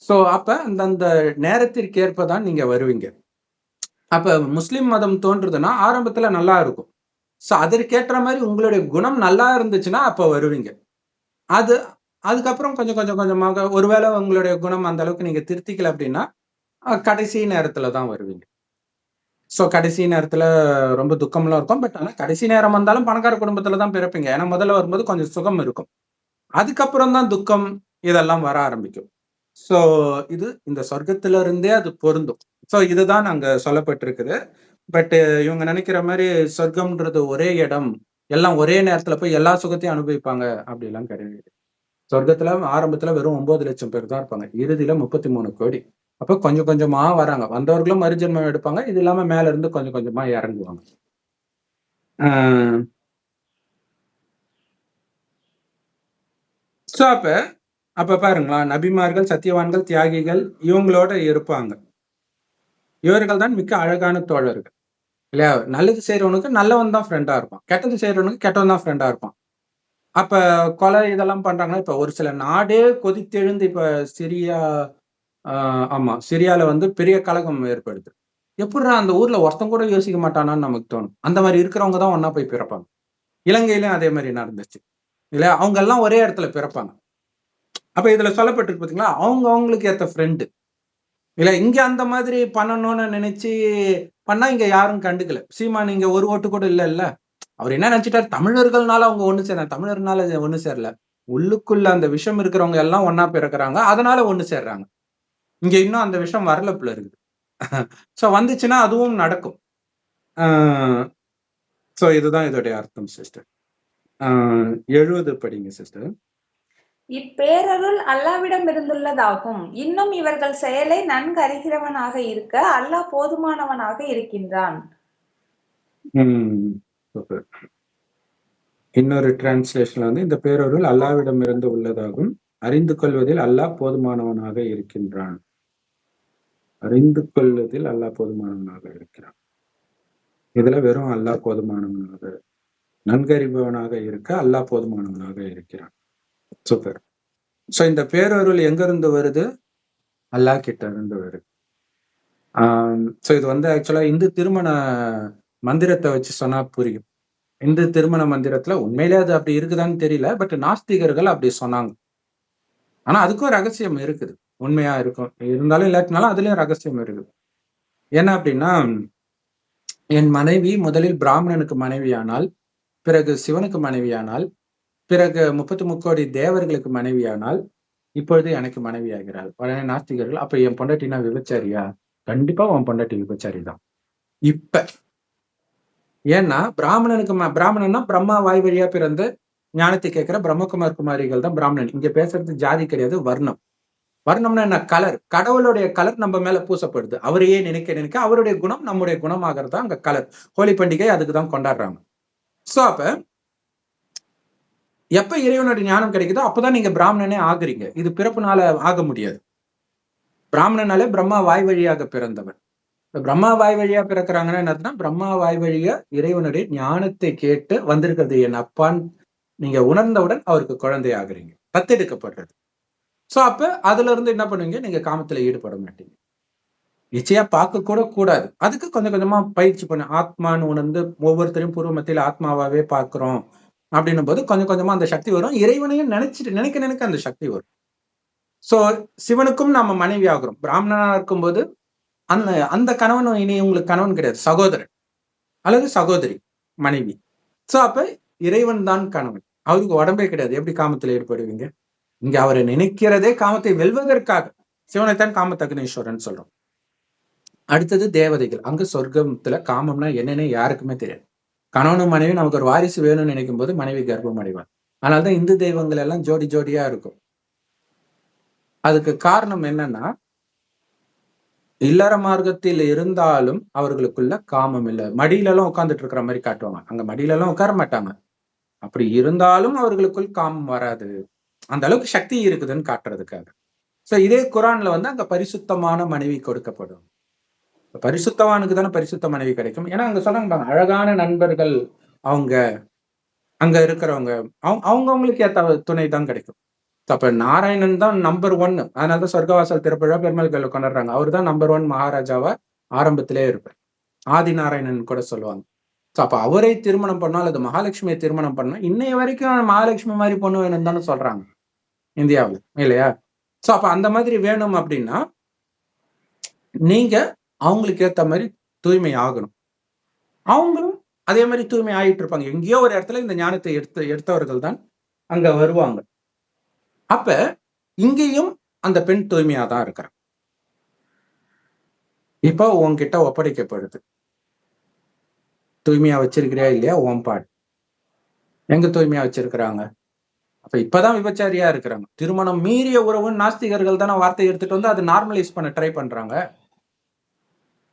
சோ அப்ப அந்தந்த நேரத்திற்கு ஏற்பதான் நீங்க வருவீங்க. அப்ப முஸ்லிம் மதம் தோன்றுதுன்னா ஆரம்பத்துல நல்லா இருக்கும். சோ அதற்கேற்ற மாதிரி உங்களுடைய குணம் நல்லா இருந்துச்சுன்னா அப்ப வருவீங்க. அதுக்கப்புறம் கொஞ்சம் கொஞ்சமாக ஒருவேளை உங்களுடைய குணம் அந்த அளவுக்கு நீங்க திருத்திக்கல அப்படின்னா கடைசி நேரத்துல தான் வருவீங்க. சோ கடைசி நேரத்துல ரொம்ப துக்கம்லாம் இருக்கும். பட் ஆனா கடைசி நேரம் வந்தாலும் பணக்கார குடும்பத்துலதான் பிறப்பீங்க. ஏன்னா முதல்ல வரும்போது கொஞ்சம் சுகம் இருக்கும். அதுக்கப்புறம் தான் துக்கம் இதெல்லாம் வர ஆரம்பிக்கும். சோ இது இந்த சொர்க்கத்துல இருந்தே அது பொருந்தும். சோ இதுதான் அங்க சொல்லப்பட்டிருக்குது. பட் இவங்க நினைக்கிற மாதிரி சொர்க்கம்ன்றது ஒரே இடம், எல்லாம் ஒரே நேரத்துல போய் எல்லா சுகத்தையும் அனுபவிப்பாங்க அப்படிலாம் கிடையாது. சொர்க்கத்துல ஆரம்பத்துல வெறும் 9 லட்சம் பேர் தான் இருப்பாங்க, இறுதியில 33 கோடி. அப்ப கொஞ்சம் கொஞ்சமா வராங்க, வந்தவர்களும் மறுஜென்மம் எடுப்பாங்க, இது இல்லாம மேல இருந்து கொஞ்சம் கொஞ்சமா இறங்குவாங்க. சோ அப்ப பாருங்களா, நபிமார்கள், சத்தியவான்கள், தியாகிகள் இவங்களோட இருப்பாங்க. இவர்கள் தான் மிக்க அழகான தோழர்கள் இல்லையா? நல்லது செய்யறவனுக்கு நல்லவன் தான் ஃப்ரெண்டா இருப்பான், கெட்டது செய்யறவனுக்கு கெட்டவன் தான் ஃப்ரெண்டா இருப்பான். அப்ப கொலை இதெல்லாம் பண்றாங்கன்னா, இப்ப ஒரு சில நாடே கொதித்தெழுந்து இப்ப சிரியா ஆமா, சிரியால வந்து பெரிய கலகம் ஏற்படுது. எப்புட்றா அந்த ஊர்ல ஒருத்தன் கூட யோசிக்க மாட்டானான்னு நமக்கு தோணும். அந்த மாரி இருக்கிறவங்க தான் ஒண்ணா போய் பிறப்பாங்க. இலங்கையிலயும் அதே மாரி நடந்துச்சு இல்லையா? அவங்க எல்லாம் ஒரே இடத்துல பிறப்பாங்க. அப்ப இதுல சொல்லப்பட்டிருக்கு பாத்தீங்களா, அவங்க அவங்களுக்கு ஏத்த ஃப்ரெண்டு இல்ல. இங்க அந்த மாதிரி பண்ணணும்னு நினைச்சு பண்ணா இங்க யாரும் கண்டுக்கல. சீமான் இங்க ஒரு ஓட்டு கூட இல்லல்ல. அவர் என்ன நினைச்சிட்டாரு, தமிழர்கள்னால அவங்க ஒண்ணு சேர்றாங்க, தமிழர்னால ஒண்ணு சேரல. உள்ளுக்குள்ள அந்த விஷம் இருக்கிறவங்க எல்லாம் ஒண்ணா பிறக்குறாங்க, அதனால ஒண்ணு சேர்றாங்க. இங்க இன்னும் அந்த விஷம் வரல போல இருக்குது. சோ வந்துச்சுன்னா அதுவும் நடக்கும். சோ இதுதான் இதோடைய அர்த்தம் சிஸ்டர். 70 படிங்க சிஸ்டர். இப்பேரருள் அல்லாவிடம் இருந்துள்ளதாகும். இன்னும் இவர்கள் செயலை நன்கு அறிகிறவனாக இருக்க அல்லாஹ் போதுமானவனாக இருக்கின்றான். இன்னொரு டிரான்ஸ்லேஷன்ல வந்து இந்த பேரருள் அல்லாவிடம் இருந்து உள்ளதாகும், அறிந்து கொள்வதில் அல்லாஹ் போதுமானவனாக இருக்கின்றான். அறிந்து கொள்வதில் அல்லாஹ் போதுமானவனாக இருக்கிறான். இதுல வெறும் அல்லாஹ் போதுமானவனாக, நன்கறிபவனாக இருக்க அல்லாஹ் போதுமானவனாக இருக்கிறான். சூப்பர். சோ இந்த பேரருள் எங்க இருந்து வருது? அல்லாஹ் கிட்ட இருந்து வருது. சோ இது வந்து ஆக்சுவலா இந்து திருமண மந்திரத்தை வச்சு சொன்னா புரியும். இந்து திருமண மந்திரத்துல உண்மையிலே அது அப்படி இருக்குதான்னு தெரியல, பட் நாஸ்திகர்கள் அப்படி சொன்னாங்க. ஆனா அதுக்கும் ரகசியம் இருக்குது, உண்மையா இருக்கும் இருந்தாலும் இல்லாட்டினாலும் அதுலயும் ரகசியம் இருக்குது. என்ன அப்படின்னா, என் மனைவி முதலில் பிராமணனுக்கு மனைவியானால், பிறகு சிவனுக்கு மனைவியானால், பிறகு 33 தேவர்களுக்கு மனைவியானால், இப்பொழுது எனக்கு மனைவி ஆகிறாள். உடனே நாஸ்திகர்கள், அப்ப என் பொண்டாட்டினா விபச்சாரியா? கண்டிப்பா உன் பொண்டாட்டி விபச்சாரி தான். இப்ப ஏன்னா பிராமணன்னா பிரம்மா வாய் வழியா பிறந்து ஞானத்தை கேட்கிற பிரம்மகுமார் குமாரிகள் தான் பிராமணன். இங்க பேசுறது ஜாதி கிடையாது, வர்ணம். வர்ணம்னா என்ன? கலர். கடவுளுடைய கலர் நம்ம மேல பூசப்படுது. அவரையே நினைக்க நினைக்க அவருடைய குணம் நம்முடைய குணமாகிறது தான் அங்க கலர். ஹோலி பண்டிகை அதுக்கு தான் கொண்டாடுறாங்க. சோ அப்ப எப்ப இறைவனுடைய ஞானம் கிடைக்குதோ அப்பதான் நீங்க பிராமணனே ஆகுறீங்க. இது பிறப்புனால ஆக முடியாது. பிராமணனாலே பிரம்மா வாய் வழியாக பிறந்தவன். பிரம்மா வாய் வழியா பிறக்கிறாங்கன்னா என்ன? பிரம்மா வாய் வழியா இறைவனுடைய ஞானத்தை கேட்டு வந்திருக்கிறது என் அப்பான்னு நீங்க உணர்ந்தவுடன் அவருக்கு குழந்தை ஆகுறீங்க, தத்தெடுக்கப்படுறது. சோ அப்ப அதுல இருந்து என்ன பண்ணுவீங்க? நீங்க காமத்துல ஈடுபட மாட்டீங்க. நிச்சயா பார்க்க கூட கூடாது. அதுக்கு கொஞ்சம் கொஞ்சமா பயிற்சி பண்ண, ஆத்மான்னு உணர்ந்து ஒவ்வொருத்தரையும் பூர்வ மத்தியில ஆத்மாவாவே பார்க்கிறோம் அப்படின்னும் போது கொஞ்சம் கொஞ்சமா அந்த சக்தி வரும். இறைவனையும் நினைக்க நினைக்க அந்த சக்தி வரும். சோ சிவனுக்கும் நம்ம மனைவி ஆகிறோம். பிராமணனா இருக்கும்போது அந்த அந்த கணவன் இனி உங்களுக்கு கணவன் கிடையாது, சகோதரன் அல்லது சகோதரி, மனைவி. சோ அப்ப இறைவன் தான் கணவன். அவருக்கு உடம்பே கிடையாது, எப்படி காமத்துல ஈடுபடுவீங்க? இங்க அவரை நினைக்கிறதே காமத்தை வெல்வதற்காக. சிவனைத்தான் காமத்தக்னீஸ்வரன் சொல்றோம். அடுத்தது தேவதைகள். அங்க சொர்க்கத்துல காமம்னா என்னன்னு யாருக்குமே தெரியாது. கணவனும் மனைவி நமக்கு ஒரு வாரிசு வேணும்னு நினைக்கும் போது மனைவி கர்ப்பம் அடைவார். அதனாலதான் இந்து தெய்வங்கள் எல்லாம் ஜோடி ஜோடியா இருக்கும். அதுக்கு காரணம் என்னன்னா, இல்லற மார்க்கத்தில் இருந்தாலும் அவர்களுக்குள்ள காமம் இல்லை. மடியில எல்லாம் உட்கார்ந்துட்டு இருக்கிற மாதிரி காட்டுவாங்க, அங்க மடியில எல்லாம் உட்கார மாட்டாங்க. அப்படி இருந்தாலும் அவர்களுக்குள் காமம் வராது, அந்த அளவுக்கு சக்தி இருக்குதுன்னு காட்டுறதுக்காக. சோ இதே குரான்ல வந்து அங்க பரிசுத்தமான மனைவி கொடுக்கப்படும். பரிசுத்தவானுக்கு தானே பரிசுத்த மனைவி கிடைக்கும். ஏன்னா அங்க சொன்னாங்க, அழகான நண்பர்கள் அவங்க அங்க இருக்கிறவங்க, அவங்களுக்கு ஏத்த துணை தான் கிடைக்கும். அப்ப நாராயணன் தான் நம்பர் 1. அதனாலதான் சொர்க்கவாசல் திறப்புழா பெருமாள் கோயில கொண்டாடுறாங்க. அவர் தான் நம்பர் 1 மகாராஜாவா ஆரம்பத்திலே இருப்பார். ஆதி நாராயணன் கூட சொல்லுவாங்க. அப்ப அவரை திருமணம் பண்ணா அல்லது மகாலட்சுமியை திருமணம் பண்ணா இன்னைய வரைக்கும் மகாலட்சுமி மாதிரி பொண்ணு வேணும்னு தானே சொல்றாங்க இந்தியாவுல, இல்லையா? சோ அப்ப அந்த மாதிரி வேணும் அப்படின்னா நீங்க அவங்களுக்கு ஏத்த மாதிரி தூய்மை ஆகணும். அவங்களும் அதே மாதிரி தூய்மை ஆயிட்டு இருப்பாங்க. எங்கேயோ ஒரு இடத்துல இந்த ஞானத்தை எடுத்தவர்கள் தான் அங்க வருவாங்க. அப்ப இங்கேயும் அந்த பெண் தூய்மையா தான் இருக்கிறான். இப்போ உன்கிட்ட ஒப்படைக்கப்படுது. தூய்மையா வச்சிருக்கிறியா இல்லையா உன் பாடு. எங்க தூய்மையா வச்சிருக்கிறாங்க? அப்ப இப்பதான் விபச்சாரியா இருக்கிறாங்க. திருமணம் மீறிய உறவுன்னு நாஸ்திகர்கள் தானே வார்த்தை எடுத்துட்டு வந்து அதை நார்மலைஸ் பண்ண ட்ரை பண்றாங்க.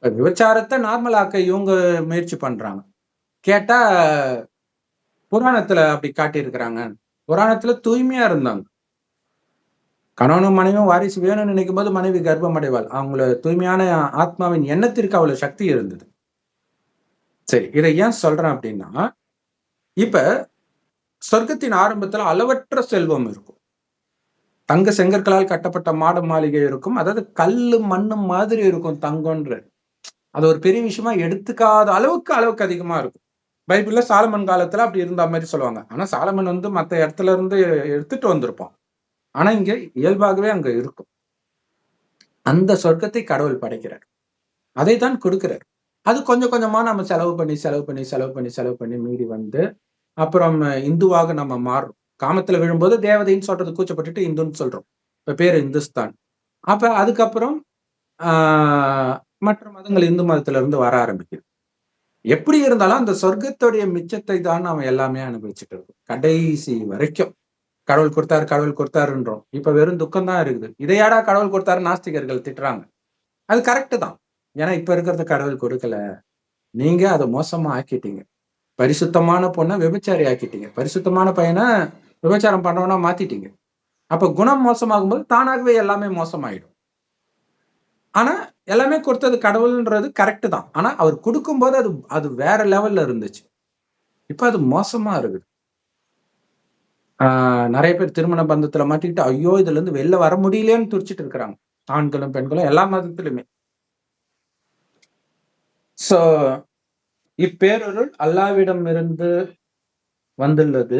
விபச்சாரத்தை நார்மலாக்க இவங்க முயற்சி பண்றாங்க. கேட்டா புராணத்துல அப்படி காட்டியிருக்கிறாங்க. புராணத்துல தூய்மையா இருந்தாங்க. கணவனும் மனைவியும் வாரிசு வேணும்னு நினைக்கும் போது மனைவி கர்ப்பம் அடைவாள். அவங்கள தூய்மையான ஆத்மாவின் எண்ணத்திற்கு அவ்வளவு சக்தி இருந்தது. சரி, இதை ஏன் சொல்றேன் அப்படின்னா, இப்ப சொர்க்கத்தின் ஆரம்பத்துல அளவற்ற செல்வம் இருக்கும். தங்க செங்கற்களால் கட்டப்பட்ட மாட மாளிகை இருக்கும். அதாவது கல்லு மண்ணு மாதிரி இருக்கும் தங்கம்ன்ற. அது ஒரு பெரிய விஷயமா எடுத்துக்காத அளவுக்கு அதிகமா இருக்கும். பைபிள்ல சாலமன் காலத்துல அப்படி இருந்த மாதிரி சொல்லுவாங்க. ஆனா சாலமன் வந்து மத்த இடத்துல இருந்து எடுத்துட்டு வந்திருப்பான். ஆனா இங்க இயல்பாகவே அங்க இருக்கும். அந்த சொர்க்கத்தை கடவுள் படைக்கிறார். அதைத்தான் கொடுக்கிறார். அது கொஞ்சம் கொஞ்சமா நம்ம செலவு பண்ணி மீறி வந்து அப்புறம் இந்துவாக நம்ம மாறுறோம். காமத்துல விழும்போது தேவதைன்னு சொல்றது கூச்சப்பட்டுட்டு இந்துன்னு சொல்றோம். இப்ப பேரு இந்துஸ்தான். அப்ப அதுக்கப்புறம் மற்ற மதங்கள் இந்து மதத்துல இருந்து வர ஆரம்பிக்குது. எப்படி இருந்தாலும் அந்த சொர்க்கத்துடைய மிச்சத்தை தான் நாம எல்லாமே அனுபவிச்சுட்டு இருக்கோம். கடைசி வரைக்கும் கடவுள் கொடுத்தாருன்றோம். இப்ப வெறும் துக்கம் தான் இருக்குது. இதையாடா கடவுள் கொடுத்தாரு நாஸ்திகர்கள் திட்டுறாங்க. அது கரெக்ட் தான். ஏன்னா இப்ப இருக்கிறது கடவுள் கொடுக்கல. நீங்க அதை மோசமா ஆக்கிட்டீங்க. பரிசுத்தமான பொண்ணை விபச்சாரி ஆக்கிட்டீங்க. பரிசுத்தமான பையனை விபச்சாரம் பண்றவனா மாத்திட்டீங்க. அப்ப குணம் மோசமாகும் போது தானாகவே எல்லாமே மோசமாயிடும். ஆனா எல்லாமே கொடுத்தது கடவுள்ன்றது கரெக்ட் தான். ஆனா அவர் கொடுக்கும்போது அது வேற லெவல்ல இருந்துச்சு. இப்ப அது மோசமா இருக்குது. நிறைய பேர் திருமண பந்தத்துல மாட்டிக்கிட்டு ஐயோ இதுல இருந்து வெளில வர முடியலன்னு துடிச்சிட்டு இருக்கிறாங்க. ஆண்களும் பெண்களும் எல்லா மதத்திலுமே. சோ இப்பேரொருள் அல்லாவிடம் இருந்து வந்துள்ளது.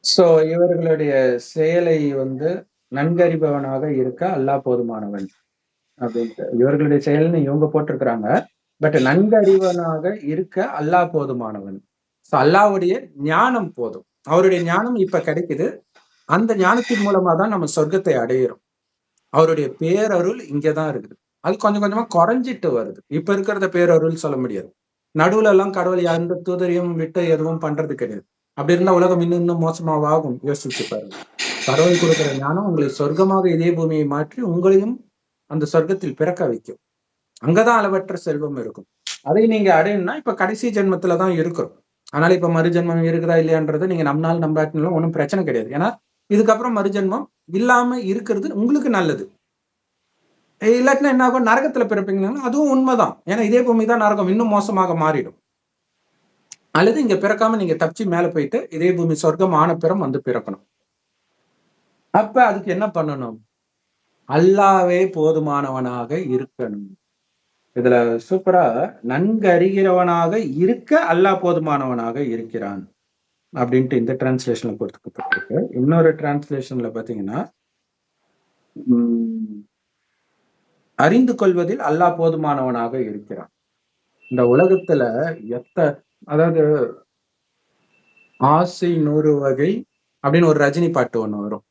சோ இவர்களுடைய செயலை வந்து நன்கறிபவனாக இருக்க அல்லாஹ் போதுமானவன் அப்படின்ட்டு இவர்களுடைய செயல்னு இவங்க போட்டிருக்கிறாங்க. பட் நன்கறிவனாக இருக்க அல்லாஹ் போதுமானவன். சோ அல்லாஹ்வுடைய ஞானம் போதும். அவருடைய ஞானம் இப்ப கிடைக்குது. அந்த ஞானத்தின் மூலமா தான் நம்ம சொர்க்கத்தை அடையிறோம். அவருடைய பேரருள் இங்கதான் இருக்குது. அது கொஞ்சம் கொஞ்சமா குறைஞ்சிட்டு வருது. இப்ப இருக்கிறத பேரருள் சொல்ல முடியாது. நடுவுல எல்லாம் கடவுள் எந்த தூதரையும் விட்டு எதுவும் பண்றது கிடையாது. அப்படி இருந்தா உலகம் இன்னும் மோசமாகும். யோசிச்சு பாருங்க. கடவுள் கொடுக்கிற ஞானம் உங்களை சொர்க்கமாக இதே பூமியை மாற்றி உங்களையும் அந்த சொர்க்கத்தில் பிறக்க வைக்கும். அங்கதான் அளவற்ற செல்வம் இருக்கும். அதை நீங்க அடையணும்னா இப்ப கடைசி ஜென்மத்துலதான் இருக்கிறோம். அதனால இப்ப மறுஜென்மம் இருக்குதா இல்லையான்றது நீங்க நம்பினாலும் நம்பாட்டினாலும் ஒன்றும் பிரச்சனை கிடையாது. ஏன்னா இதுக்கப்புறம் மறுஜென்மம் இல்லாம இருக்கிறது உங்களுக்கு நல்லது. இல்லாட்டினா என்ன ஆகும்? நரகத்துல பிறப்பீங்கன்னா அதுவும் உண்மைதான். ஏன்னா இதே பூமி தான் நரகம், இன்னும் மோசமாக மாறிடும். அல்லது இங்க பிறக்காம நீங்க தப்பிச்சு மேல போயிட்டு இதே பூமி சொர்க்கம் ஆன பிறம் வந்து பிறக்கணும். அப்ப அதுக்கு என்ன பண்ணணும்? அல்லாவே போதுமானவனாக இருக்கணும். இதுல சூப்பரா நன்கு அறிகிறவனாக இருக்க அல்லாஹ் போதுமானவனாக இருக்கிறான் அப்படின்ட்டு இந்த டிரான்ஸ்லேஷன்ல கொடுக்கப்பட்டிருக்கு. இன்னொரு டிரான்ஸ்லேஷன்ல பாத்தீங்கன்னா அறிந்து கொள்வதில் அல்லாஹ் போதுமானவனாக இருக்கிறான். இந்த உலகத்துல அதாவது ஆசை 100 வகை அப்படின்னு ஒரு ரஜினி பாட்டு ஒண்ணு வரும்.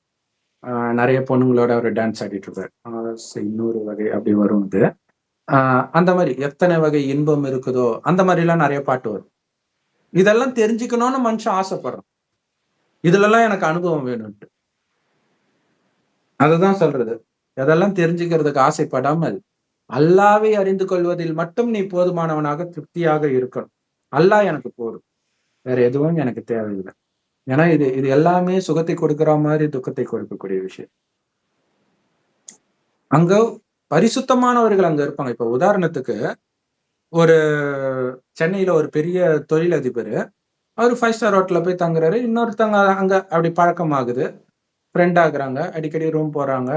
நிறைய பொண்ணுங்களோட ஒரு டான்ஸ் ஆடிட்டு இருப்பாரு. ஆசை 100 வகை அப்படி வரும். இது அந்த மாதிரி எத்தனை வகை இன்பம் இருக்குதோ அந்த மாதிரி எல்லாம் நிறைய பாட்டு வரும். இதெல்லாம் தெரிஞ்சுக்கணும்னு மனுஷன் ஆசைப்படுறான். இதுல எல்லாம் எனக்கு அனுபவம் வேணும்ட்டு. அதுதான் சொல்றது. எதெல்லாம் தெரிஞ்சுக்கிறதுக்கு ஆசைப்படாமல் அல்லாவை அறிந்து கொள்வதில் மட்டும் நீ போதுமானவனாக திருப்தியாக இருக்கணும். அல்லாஹ் எனக்கு போதும், வேற எதுவும் எனக்கு தேவையில்லை. ஏன்னா இது எல்லாமே சுகத்தை கொடுக்கிற மாதிரி துக்கத்தை கொடுக்கக்கூடிய விஷயம். அங்க பரிசுத்தமானவர்கள் அங்க இருப்பாங்க. இப்ப உதாரணத்துக்கு ஒரு சென்னையில ஒரு பெரிய தொழிலதிபர், அவர் 5 ஸ்டார் ஹோட்டல்ல போய் தங்குறாரு. இன்னொருத்தவங்க அங்க அப்படி பழக்கமாகுது, ஃப்ரெண்ட் ஆகுறாங்க, அடிக்கடி ரூம் போறாங்க.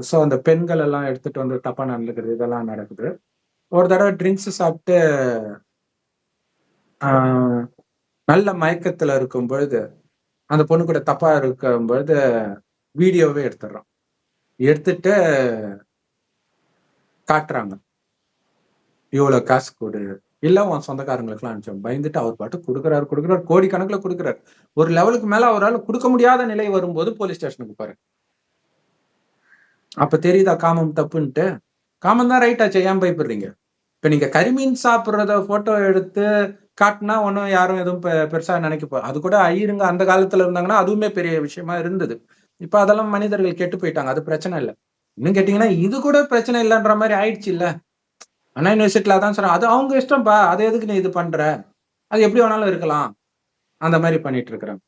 ஸோ அந்த பெண்கள் எல்லாம் எடுத்துட்டு வந்து தப்பா நடந்துக்கிறது இதெல்லாம் நடக்குது. ஒரு தடவை ட்ரிங்க்ஸ் சாப்பிட்டு நல்ல மயக்கத்துல இருக்கும் பொழுது அந்த பொண்ணு கூட தப்பா இருக்கும் பொழுது வீடியோவே எடுத்துடுறான். எடுத்துட்டு காட்டுறாங்க, இவ்வளவு காசு கொடு இல்ல உன் சொந்தக்காரங்களுக்குலாம் அனுப்பிச்சோம். பயந்துட்டு அவர் பாட்டு குடுக்குறாரு, கோடிக்கணக்குல குடுக்குறாரு. ஒரு லெவலுக்கு மேல அவரால குடுக்க முடியாத நிலை வரும்போது போலீஸ் ஸ்டேஷனுக்கு பாருங்க. அப்ப தெரியுதா காமம் தப்புன்ட்டு? காமம் தான் ரைட் ஆச்சே, ஏன் பயப்படுறீங்க? இப்ப நீங்க கரிமீன் சாப்பிடுறத போட்டோ எடுத்து காட்டுனா ஒண்ணும் யாரும் எதுவும் பெருசா அது கூட ஐயருங்க அந்த காலத்துல இருந்தாங்கன்னா அதுவுமே பெரிய விஷயமா இருந்தது. இப்ப அதெல்லாம் மனிதர்கள் கெட்டு போயிட்டாங்க. அது பிரச்சனை இல்ல. இன்னும் கேட்டீங்கன்னா, இது கூட பிரச்சனை இல்லன்ற மாரி ஆயிடுச்சுல்ல. அண்ணா யூனிவர்சிட்டில அதான் சொன்னேன். அது அவங்க இஷ்டம்ப்பா. அத எதுக்கு நீ இது பண்ற? அது எப்படி வேணாலும் இருக்கலாம். அந்த மாரி பண்ணிட்டு இருக்கிறாங்க.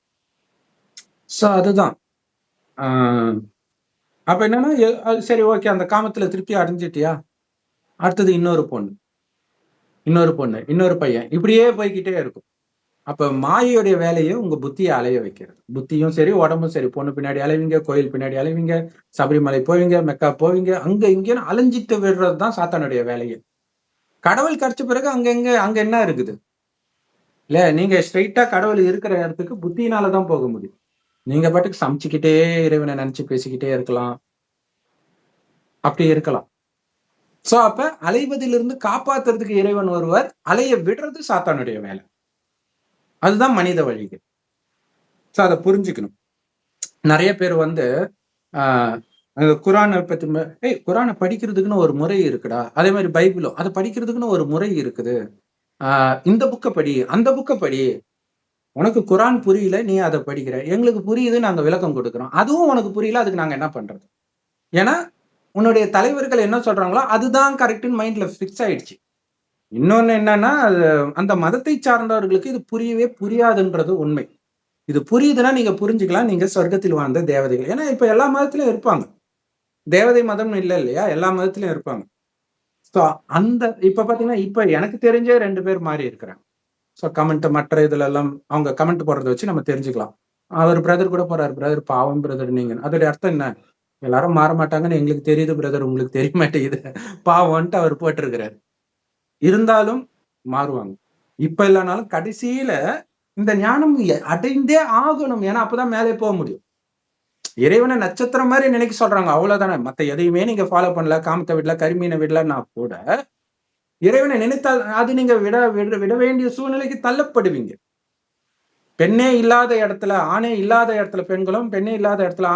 சோ அதுதான். ஆ அப்ப என்னன்னா, சரி ஓகே அந்த காமத்துல திருப்தி அடைஞ்சிட்டியா? அடுத்தது இன்னொரு பொண்ணு, இன்னொரு பையன். இப்படியே போய்க்கிட்டே இருக்கும். அப்ப மாயையுடைய வேலையே உங்க புத்திய அலைய வைக்கிறது. புத்தியும் சரி, உடம்பும் சரி. பொண்ணு பின்னாடி அலைவீங்க, கோயில் பின்னாடி அலைவீங்க, சபரிமலை போவீங்க, மெக்கா போவீங்க. அங்க இங்கன்னு அலைஞ்சிட்டு விடுறது தான் சாத்தானுடைய வேலையே. கடவுள் கிடைச்ச பிறகு அங்க என்ன இருக்குது? இல்ல நீங்க ஸ்ட்ரெயிட்டா கடவுள் இருக்கிற இடத்துக்கு புத்தியினால தான் போக முடியும். நீங்க பாட்டுக்கு சமைச்சுக்கிட்டே இறைவனை நினைச்சு பேசிக்கிட்டே இருக்கலாம். அப்படி இருக்கலாம். சோ அப்ப அலைவதிலிருந்து காப்பாத்துறதுக்கு இறைவன் ஒருவர், அலைய விடுறது சாத்தானுடைய வேலை. அதுதான் மனித வழிகள். சோ அத புரிஞ்சுக்கணும். நெறைய பேர் வந்து குரானை பத்தி குரானை படிக்கிறதுக்குன்னு ஒரு முறை இருக்குடா. அதே மாதிரி பைபிளும் அதை படிக்கிறதுக்குன்னு ஒரு முறை இருக்குது. இந்த புக்க படி, அந்த புக்க படி. உனக்கு குரான் புரியல, நீ அதை படிக்கிற. எங்களுக்கு புரியுது, நாங்க விளக்கம் கொடுக்குறோம். அதுவும் உனக்கு புரியல, அதுக்கு நாங்க என்ன பண்றது? ஏன்னா உன்னுடைய தலைவர்கள் என்ன சொல்றாங்களோ அதுதான் கரெக்ட்னு மைண்ட்ல பிக்ஸ் ஆயிடுச்சு. இன்னொன்னு என்னன்னா, அந்த மதத்தை சார்ந்தவர்களுக்கு இது புரியவே புரியாதுன்றது உண்மை. இது புரியுதுன்னா நீங்க புரிஞ்சுக்கலாம், நீங்க சொர்க்கத்தில் வாழ்ந்த தேவதைகள். ஏன்னா இப்ப எல்லா மதத்திலும் இருப்பாங்க. தேவதை மதம் இல்ல இல்லையா? எல்லா மதத்திலும் இருப்பாங்க. சோ அந்த இப்ப பாத்தீங்கன்னா, இப்ப எனக்கு தெரிஞ்சே 2 பேர் மாறி இருக்கிறாங்க. சோ கமெண்ட் மற்ற இதுல எல்லாம் அவங்க கமெண்ட் போடுறத வச்சு நம்ம தெரிஞ்சுக்கலாம். அவர் பிரதர் கூட போறாரு. பிரதர் பாவம் பிரதர் நீங்க. அதோட அர்த்தம் என்ன? எல்லாரும் மாற மாட்டாங்கன்னு எங்களுக்கு தெரியுது பிரதர். உங்களுக்கு தெரிய மாட்டேங்குது. பாவம்ன்ட்டு அவர் போட்டிருக்கிறாரு. இருந்தாலும் மாறுவாங்க. இப்ப இல்லனாலும் கடைசியில இந்த ஞானம் அடைந்தே ஆகணும். ஏன்னா அப்பதான் மேலே போக முடியும். இறைவனை நட்சத்திரம் மாதிரி நினைக்க சொல்றாங்க. அவ்வளவுதானே. மத்த எதையுமே நீங்க ஃபாலோ பண்ணல, காமத்தை விடல, கருமீனை விடலன்னா கூட இறைவனை நினைத்தால் அது நீங்க விட வேண்டிய சூழ்நிலைக்கு தள்ளப்படுவீங்க. பெண்ணே இல்லாத இடத்துல ஆணே இல்லாத இடத்துல பெண்களும், பெண்ணே இல்லாத இடத்துல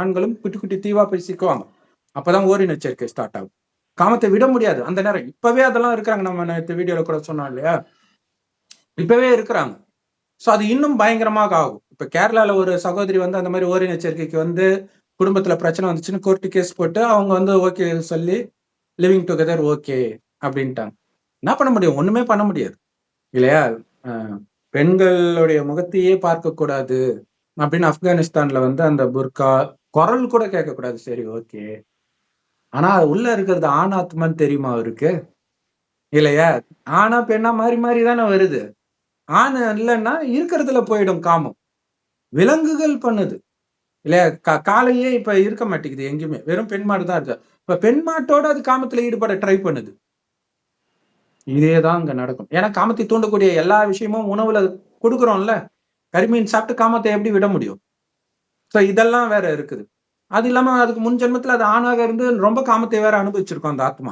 ஆண்களும் குட்டி குட்டி தீவா போய் சிக்குவாங்க. அப்பதான் ஓரின சேர்க்கை ஸ்டார்ட் ஆகும். காமத்தை விட முடியாது அந்த நேரம். இப்பவே அதெல்லாம் இருக்கிறாங்க. நம்ம நேற்று வீடியோல கூட சொன்னோம் இல்லையா? இப்பவே இருக்கிறாங்க. சோ அது இன்னும் பயங்கரமாக ஆகும். இப்ப கேரளால ஒரு சகோதரி வந்து அந்த மாதிரி ஓரின சேர்க்கைக்கு வந்து குடும்பத்துல பிரச்சனை வந்துச்சுன்னு கோர்ட்டு கேஸ் போட்டு அவங்க வந்து ஓகே சொல்லி லிவிங் டுகெதர் ஓகே அப்படின்ட்டாங்க. என்ன பண்ண முடியும்? ஒண்ணுமே பண்ண முடியாது இல்லையா? பெண்களுடைய முகத்தையே பார்க்க கூடாது அப்படின்னு ஆப்கானிஸ்தான்ல வந்து அந்த புர்கா குரல் கூட கேட்க கூடாது. சரி ஓகே. ஆனா உள்ள இருக்கிறது ஆண் ஆத்மான்னு தெரியுமா அவருக்கு? இல்லையா? ஆனா பெண்ணா மாறி மாறி தானே வருது. ஆண் இல்லைன்னா இருக்கிறதுல போயிடும் காமம். விலங்குகள் பண்ணுது இல்லையா? காளையே இப்ப இருக்க மாட்டேங்குது எங்கேயுமே. வெறும் பெண் மாடு தான் இருக்கு. இப்ப பெண் மாட்டோட அது காமத்துல ஈடுபட ட்ரை பண்ணுது. இதேதான் அங்க நடக்கும். ஏன்னா காமத்தை தூண்டக்கூடிய எல்லா விஷயமும் உணவுல கொடுக்குறோம்ல. கரிமீன் சாப்பிட்டு காமத்தை எப்படி விட முடியும்? சோ இதெல்லாம் வேற இருக்குது. அது இல்லாம அதுக்கு முன் ஜென்மத்துல அது ஆணாக இருந்து ரொம்ப காமத்தை வேற அனுபவிச்சிருக்கும் அந்த ஆத்மா.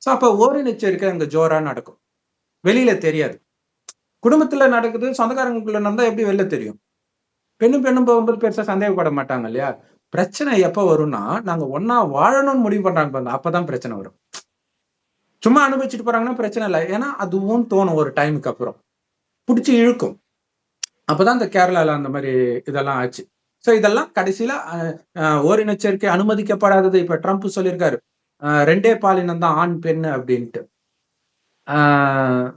சோ அப்ப ஓரின சேர்க்கை அங்க ஜோரா நடக்கும். வெளியில தெரியாது. குடும்பத்துல நடக்குது, சொந்தக்காரங்களுக்குள்ள நடந்தா எப்படி வெளில தெரியும்? பெண்ணும் பெண்ணும் போகும்போது பெருசா சந்தேகப்பட மாட்டாங்க இல்லையா? பிரச்சனை எப்ப வரும்னா, நாங்க ஒண்ணா வாழணும்னு முடிவு பண்றாங்க பாருங்க. அப்பதான் பிரச்சனை வரும். சும்மா அனுபவிச்சுட்டு போறாங்கன்னா பிரச்சனை இல்ல. ஏன்னா அதுவும் தோணும் ஒரு டைமுக்கு அப்புறம். புடிச்சு இழுக்கும். அப்பதான் இந்த கேரளால அந்த மாதிரி இதெல்லாம் ஆச்சு. சோ இதெல்லாம் கடைசியில ஓரின சேர்க்கை அனுமதிக்கப்படாதது. இப்ப ட்ரம்ப் சொல்லியிருக்காரு. 2 பாலினம் தான் ஆண், பெண் அப்படின்ட்டு.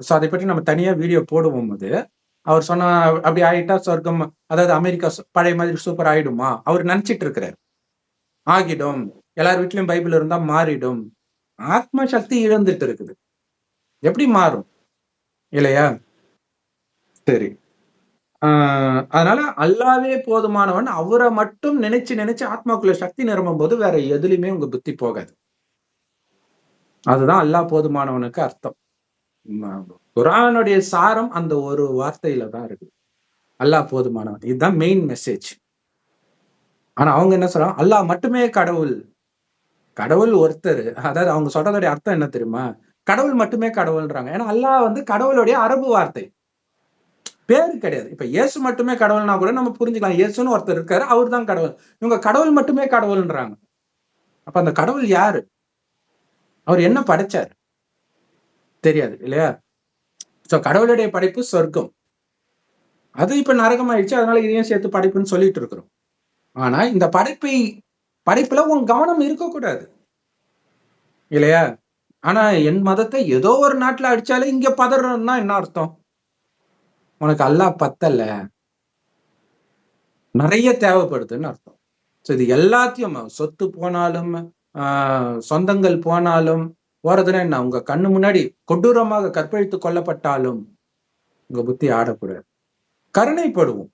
சோ அதை பற்றி நம்ம தனியா வீடியோ போடுவோம் அது. அவர் சொன்ன அப்படி ஆயிட்டா சொர்க்கம், அதாவது அமெரிக்கா பழைய மாதிரி சூப்பர் ஆயிடுமா? அவர் நினைச்சிட்டு இருக்கிறார். ஆகிடும். எல்லார் வீட்லயும் பைபிள் இருந்தா மாறிடும். ஆத்ம சக்தி இழந்துட்டு இருக்குது. எப்படி மாறும்? இல்லையா? சரி. அதனால அல்லாவே போதுமானவன். அவரை மட்டும் நினைச்சு நினைச்சு ஆத்மாக்குள்ள சக்தி நிரம்பும் போது வேற எதுலயுமே உங்க புத்தி போகாது. அதுதான் அல்லாஹ் போதுமானவனுக்கு அர்த்தம். குர்ஆனுடைய சாரம் அந்த ஒரு வார்த்தையில தான் இருக்கு. அல்லாஹ் போதுமானவன். இதுதான் மெயின் மெசேஜ். ஆனா அவங்க என்ன சொல்றாங்க? அல்லாஹ் மட்டுமே கடவுள். கடவுள் ஒருத்தர். அதாவது அவங்க சொல்றதுடைய அர்த்தம் என்ன தெரியுமா? கடவுள் மட்டுமே கடவுள்ன்றாங்க. ஏன்னா அல்லாஹ் வந்து கடவுளுடைய அரபு வார்த்தை, பேரு கிடையாது. இப்ப இயேசு மட்டுமே கடவுள்னா கூட நம்ம புரிஞ்சுக்கலாம். இயேசுன்னு ஒருத்தர் இருக்காரு, அவர் தான் கடவுள். இவங்க கடவுள் மட்டுமே கடவுள்ன்றாங்க. அப்ப அந்த கடவுள் யாரு? அவர் என்ன படைச்சார்? தெரியாது இல்லையா? சோ கடவுளுடைய படைப்பு சொர்க்கம். அது இப்ப நரகம் ஆயிடுச்சு. அதனால இதையும் சேர்த்து படைப்புன்னு சொல்லிட்டு இருக்கிறோம். ஆனா இந்த படைப்புல உன் கவனம் இருக்கக்கூடாது இல்லையா? ஆனா என் மதத்தை ஏதோ ஒரு நாட்டுல அடிச்சாலே இங்க பதறோம்னா என்ன அர்த்தம்? உனக்கு அல்லாஹ் பத்தல, நிறைய தேவைப்படுதுன்னு அர்த்தம். சோ இது எல்லாத்தையும் சொத்து போனாலும் சொந்தங்கள் போனாலும் போறதுன்னா என்ன? உங்க கண்ணு முன்னாடி கொடூரமாக கற்பழித்து கொல்லப்பட்டாலும் உங்க புத்தி ஆடக்கூடாது. கருணைப்படுவோம்.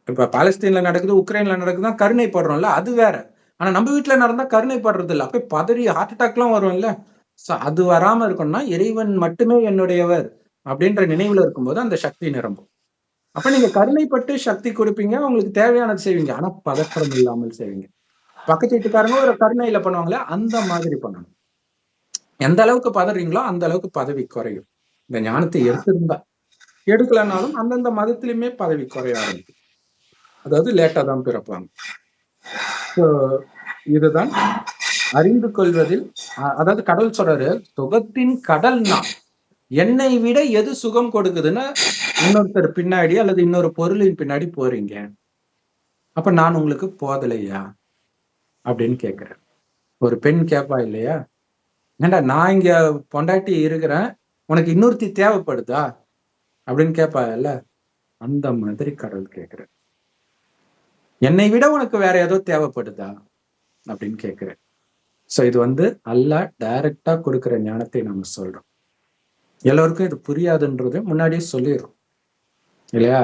இப்ப பாலஸ்தீன்ல நடக்குது, உக்ரைன்ல நடக்குதுன்னா கருணைப்படுறோம்ல, அது வேற. ஆனா நம்ம வீட்டுல நடந்தா கருணைப்படுறது இல்ல. அப்படியே பதறி ஹார்ட் அட்டாக் எல்லாம் வரும்ல. அது வராம இருக்கணும்னா இறைவன் மட்டுமே என்னுடையவர் அப்படின்ற நினைவுல இருக்கும்போது அந்த சக்தி நிரம்பும். அப்ப நீங்க கருணைப்பட்டு சக்தி கொடுப்பீங்க, உங்களுக்கு தேவையானது செய்வீங்க. ஆனா பதற்றம் இல்லாமல் செய்வீங்க. பக்கத்து வீட்டுக்காரங்க ஒரு கருணையில பண்ணுவாங்களே, அந்த மாதிரி பண்ணணும். எந்த அளவுக்கு பதறீங்களோ அந்த அளவுக்கு பதவி குறையும். இந்த ஞானத்தை எடுத்திருந்தா, எடுக்கலனாலும் அந்தந்த மதத்திலுமே பதவி குறைய ஆரம்பிக்கும். அதாவது லேட்டா தான் பிறப்பாங்க. இதுதான் அறிந்து கொள்வதில், அதாவது கடவுள் சொல்றாரு, சுகத்தின் கடல்னா என்னை விட எது சுகம் கொடுக்குதுன்னா இன்னொருத்தர் பின்னாடி அல்லது இன்னொரு பொருளின் பின்னாடி போறீங்க. அப்ப நான் உங்களுக்கு போதலையா அப்படின்னு கேட்கிறேன். ஒரு பெண் கேட்பா இல்லையா, ஏண்டா நான் இங்க பொண்டாட்டி இருக்கிறேன், உனக்கு இன்னொருத்தி தேவைப்படுதா அப்படின்னு கேட்பா இல்ல, அந்த மாதிரி கடவுள் கேட்கிறேன். என்னை விட உனக்கு வேற ஏதோ தேவைப்படுதா அப்படின்னு கேட்கிறேன். சோ இது வந்து அல்லாஹ் டைரக்டா கொடுக்கிற ஞானத்தை நம்ம சொல்றோம். எல்லோருக்கும் இது புரியாதுன்றது முன்னாடியே சொல்லிடுறோம் இல்லையா?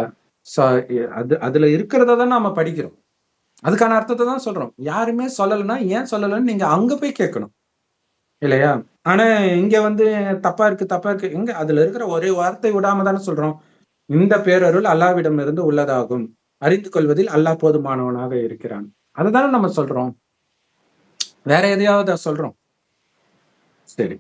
சோ அதுல இருக்கிறத தான் நாம படிக்கிறோம். அதுக்கான அர்த்தத்தை தான் சொல்றோம். யாருமே சொல்லலைன்னா ஏன் சொல்லலைன்னு நீங்க அங்க போய் கேட்கணும் இல்லையா? ஆனா இங்க வந்து தப்பா இருக்கு எங்க அதுல இருக்கிற ஒரே வார்த்தை விடாம தானே சொல்றோம். இந்த பேரருள் அல்லாவிடம் இருந்து உள்ளதாகும், அறிந்து கொள்வதில் அல்லாஹ் போதுமானவனாக இருக்கிறான். அதுதானே நம்ம சொல்றோம். வேற எதையாவது சொல்றோம். சரி,